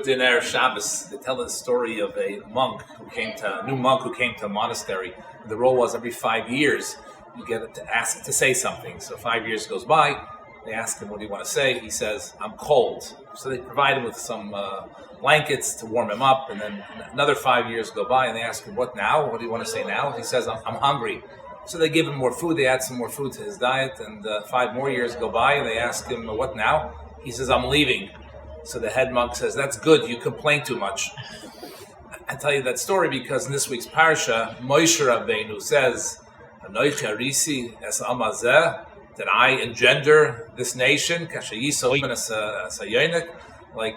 in Erev Shabbos, they tell the story of a new monk who came to a monastery. The rule was every 5 years you get to ask to say something. So 5 years goes by, they ask him, what do you want to say? He says, I'm cold. So they provide him with some blankets to warm him up, and then another 5 years go by and they ask him, what now? What do you want to say now? He says, I'm hungry. So they give him more food, they add some more food to his diet, and 5 more years go by and they ask him, what now? He says, I'm leaving. So the head monk says, that's good, you complain too much. I tell you that story because in this week's parsha, Moshe Rabbeinu says, Anochi Arisi es amazeh, that I engender this nation, like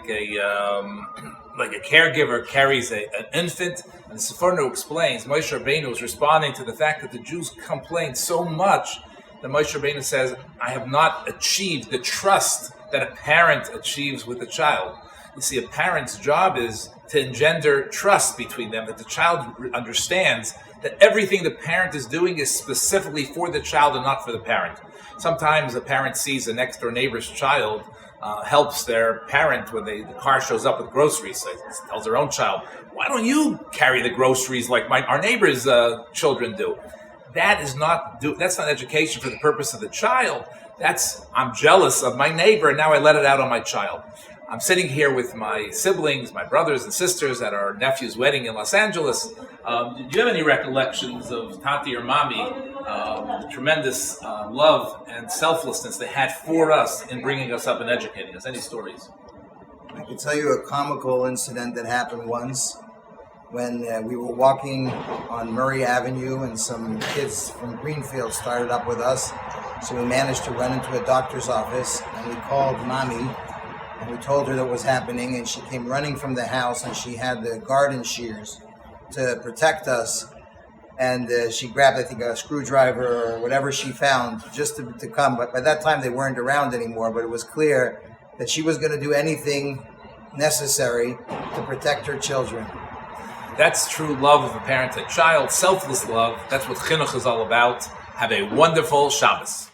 a caregiver carries an infant. And the Seforno explains, Moshe Rabbeinu is responding to the fact that the Jews complain so much that Moshe Rabbeinu says, I have not achieved the trust that a parent achieves with a child. You see, a parent's job is to engender trust between them, that the child understands that everything the parent is doing is specifically for the child and not for the parent. Sometimes a parent sees a next door neighbor's child helps their parent when the car shows up with groceries. So tells their own child, why don't you carry the groceries like our neighbor's children do? That's not education for the purpose of the child. I'm jealous of my neighbor and now I let it out on my child. I'm sitting here with my siblings, my brothers and sisters at our nephew's wedding in Los Angeles. Do you have any recollections of Tati or Mommy, the tremendous love and selflessness they had for us in bringing us up and educating us? Any stories? I can tell you a comical incident that happened once when we were walking on Murray Avenue and some kids from Greenfield started up with us. So we managed to run into a doctor's office and we called Mommy. And we told her that was happening, and she came running from the house, and she had the garden shears to protect us. And she grabbed, I think, a screwdriver or whatever she found just to come. But by that time, they weren't around anymore. But it was clear that she was going to do anything necessary to protect her children. That's true love of a parent to child, selfless love. That's what chinuch is all about. Have a wonderful Shabbos.